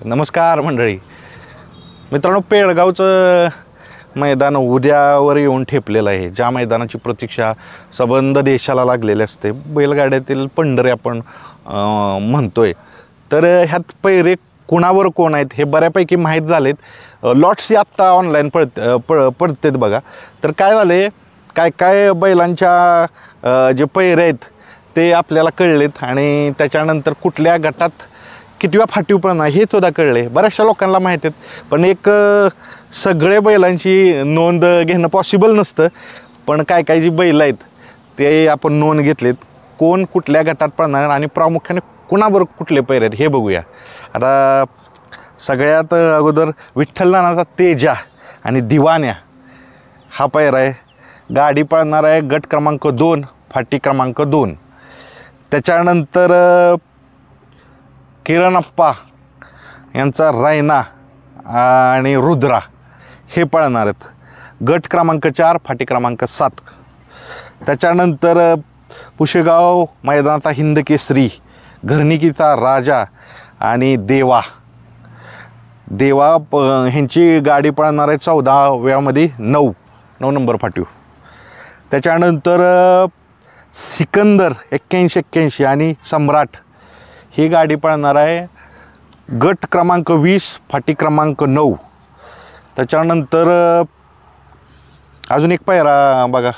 नमस्कार मंडळी मित्रांनो, पेडगावचं मैदान उद्यावर येऊन ठेपलेलं आहे. ज्या मैदानाची प्रतीक्षा सबंध देशाला लागलेली असते, बैलगाड्यातील पंढरी आपण म्हणतोय. तर ह्यात पैरे कुणावर कोण आहेत हे बऱ्यापैकी माहीत झालेत. लॉट्स आत्ता ऑनलाईन पडतेत बघा. तर काय झाले, काय बैलांच्या जे पैरे आहेत ते आपल्याला कळलेत आणि त्याच्यानंतर कुठल्या गटात कितव्या फाटीवपणा हे सुद्धा कळले. बऱ्याचशा लोकांना माहीत आहेत, पण एक सगळे बैलांची नोंद घेणं पॉसिबल नसतं. पण काय जी बैल आहेत ते आपण नोंद घेतलेत, कोण कुठल्या गटात पडणार आणि प्रामुख्याने कुणाबरोबर कुठले पैरे आहेत हे बघूया. आता सगळ्यात अगोदर विठ्ठलनानाचा तेजा आणि दिवान्या हा पैरा आहे. गाडी पळणार आहे गट क्रमांक 2 फाटी क्रमांक 2. त्याच्यानंतर किरणप्पा यांचा रायना आणि रुद्रा हे पळणार आहेत गट क्रमांक 4 फाटी क्रमांक 7. त्याच्यानंतर पुशेगाव मैदानाचा हिंदकेसरी घरणिकीचा राजा आणि देवा ह्यांची गाडी पळणार आहे 14व्यामध्ये 9 नंबर फाटीव. त्याच्यानंतर सिकंदर 81 आणि सम्राट ही गाडी पळणार आहे गट क्रमांक 20 फाटी क्रमांक 9. त्याच्यानंतर अजून एक पायरा बघा,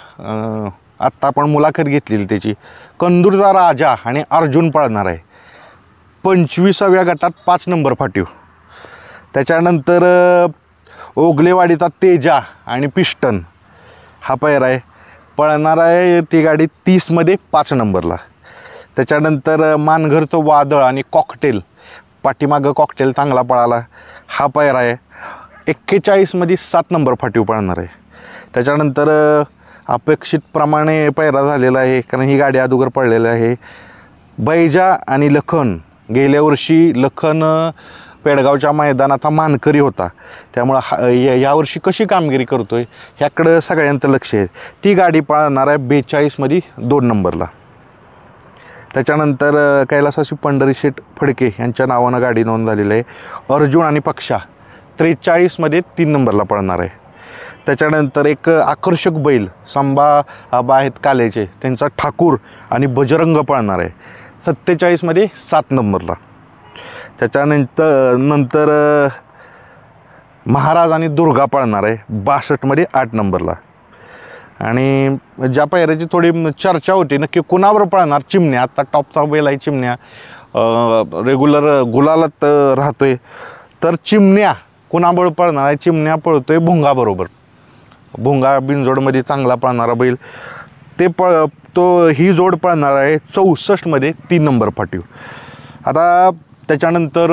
आत्ता आपण मुलाखत घेतलेली त्याची, कंदूरचा राजा आणि अर्जुन पळणार आहे 25व्या गटात 5 नंबर फाटीव. त्याच्यानंतर ओगलेवाडीचा तेजा आणि पिस्टन हा पायरा आहे, पळणार आहे ती गाडी 30मध्ये 5 नंबरला. त्याच्यानंतर मानघरचं वादळ आणि कॉकटेल, पाठीमागं कॉकटेल चांगला पळाला हा पायरा आहे 41मध्ये 7 नंबर फाटीव पळणार आहे. त्याच्यानंतर अपेक्षितप्रमाणे पायरा झालेला आहे, कारण ही गाडी अगोदर पडलेली आहे. बैजा आणि लखन, गेल्या वर्षी लखन पेडगावच्या मैदानाचा मानकरी होता, त्यामुळं यावर्षी कशी कामगिरी करतोय ह्याकडं सगळ्यांचं लक्ष आहे. ती गाडी पळणार आहे 42मध्ये 2 नंबरला. त्याच्यानंतर कैलासाची पंढरीशेठ फडके यांच्या नावानं गाडी नोंद झालेली आहे. अर्जुन आणि पक्षा 43मध्ये 3 नंबरला पळणार आहे. त्याच्यानंतर एक आकर्षक बैल संभा आहेत कालेचे, त्यांचा ठाकूर आणि बजरंग पळणार आहे 47मध्ये 7 नंबरला. त्याच्यानंतर महाराज आणि दुर्गा पळणार आहे 62मध्ये 8 नंबरला. आणि ज्या पायऱ्याची थोडी चर्चा होती नक्की कुणावर पळणार, चिमण्या आता टॉपचा बैल आहे. चिमण्या रेग्युलर गुलालात राहतोय, तर चिमण्या कुणाबरोबर पळणार आहे? चिमण्या पळतोय भुंगाबरोबर. भुंगा बिनजोडमध्ये चांगला पळणारा बैल, ही जोड पळणार आहे 64मध्ये 3 नंबर फाटीव. आता त्याच्यानंतर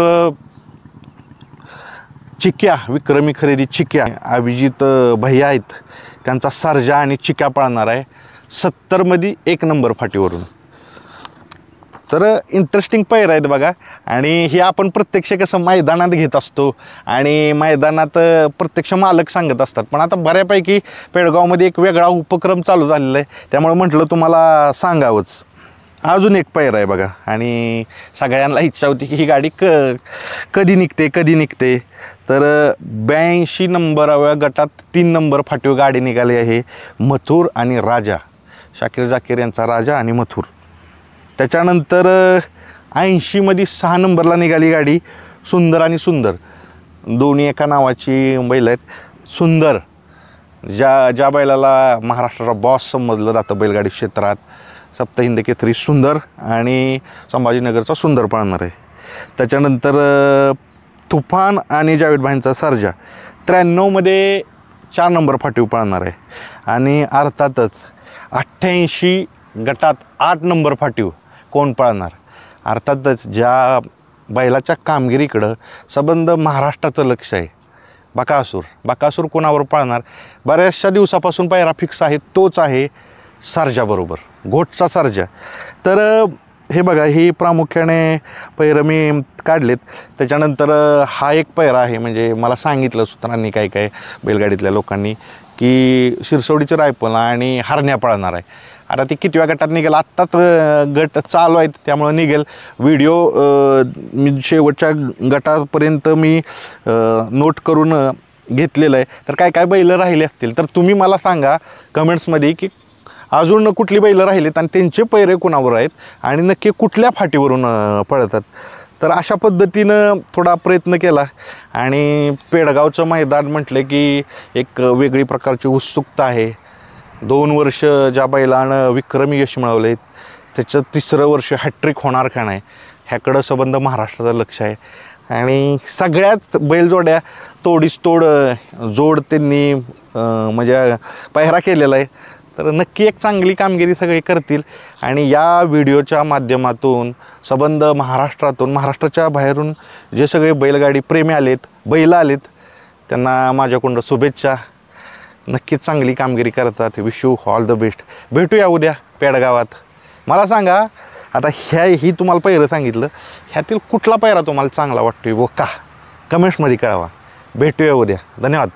चिक्या, विक्रमी खरेदी चिक्या, अभिजित भैया आहेत, त्यांचा सर्जा आणि चिक्या पळणार आहे 70मध्ये 1 नंबर फाटीवरून. तर इंटरेस्टिंग पैर आहेत बघा. आणि हे आपण प्रत्यक्ष कसं मैदानात घेत असतो आणि मैदानात प्रत्यक्ष मालक सांगत असतात, पण आता बऱ्यापैकी पेडगावमध्ये एक वेगळा उपक्रम चालू झालेला आहे, त्यामुळे म्हटलं तुम्हाला सांगावंच. अजून एक पैर आहे बघा, आणि सगळ्यांना इच्छा होती की ही गाडी कधी निघते. तर 82 नंबराव्या गटात 3 नंबर फाटीव गाडी निघाली आहे, मथुर आणि राजा, शाकीर जाकीर यांचा राजा आणि मथुर. त्याच्यानंतर 80मध्ये 6 नंबरला निघाली गाडी सुंदर आणि सुंदर, दोन्ही एका नावाची बैल आहेत. सुंदर ज्या बैलाला महाराष्ट्राचा बॉस समजलं जातं बैलगाडी क्षेत्रात, सप्तहिंद केसरी सुंदर आणि संभाजीनगरचा सुंदर पळणार आहे. त्याच्यानंतर तुफान आणि जावेद भाईंचा सर्जा 93मध्ये 4 नंबर फाटीव पळणार आहे. आणि अर्थातच 88 गटात 8 नंबर फाटीव कोण पळणार? अर्थातच ज्या बैलाच्या कामगिरीकडं सबंध महाराष्ट्राचं लक्ष आहे, बकासूर कोणावर पळणार? बऱ्याचशा दिवसापासून पायरा फिक्स आहे, तोच आहे सर्जाबरोबर, घोटचा सर्जा. तर हे बघा, ही प्रामुख्याने पैरं मी काढलेत. त्याच्यानंतर हा एक पैरा आहे, म्हणजे मला सांगितलं सूत्रांनी काय बैलगाडीतल्या लोकांनी की शिरसवडीचे रायफल आणि हरण्या पळणार आहे. आता ती कितव्या गटात निघेल, आत्ताच गट चालू आहेत त्यामुळं निघेल. व्हिडिओ मी शेवटच्या गटापर्यंत मी नोट करून घेतलेलं आहे. तर काय काय बैलं राहिले असतील तर तुम्ही मला सांगा कमेंट्समध्ये की अजून कुठली बैलं राहिलीत आणि त्यांचे पैरे कुणावर आहेत आणि नक्की कुठल्या फाटीवरून पळतात. तर अशा पद्धतीनं थोडा प्रयत्न केला आणि पेडगावचं मैदान म्हटलं की एक वेगळी प्रकारची उत्सुकता आहे. 2 वर्ष ज्या बैलानं विक्रमी यश मिळवले त्याचं 3रं वर्ष हॅट्रिक होणार का नाही ह्याकडं संबंध महाराष्ट्राचं लक्ष आहे. आणि सगळ्यात बैलजोड्या तोडीस तोड जोड त्यांनी म्हणजे पायरा केलेला आहे. तर नक्की एक चांगली कामगिरी सगळे करतील आणि या व्हिडिओच्या माध्यमातून संबंध महाराष्ट्रातून महाराष्ट्राच्या बाहेरून जे सगळे बैलगाडी प्रेमी आलेत बैलं आलेत त्यांना माझ्याकडून शुभेच्छा. नक्कीच चांगली कामगिरी करतात. Wish you all the best. भेटूया उद्या पेडगावात. मला सांगा आता ही तुम्हाला पैरं सांगितलं ह्यातील कुठला पैरा तुम्हाला चांगला वाटतोय व का कमेंट्समध्ये कळवा. भेटूया उद्या. धन्यवाद.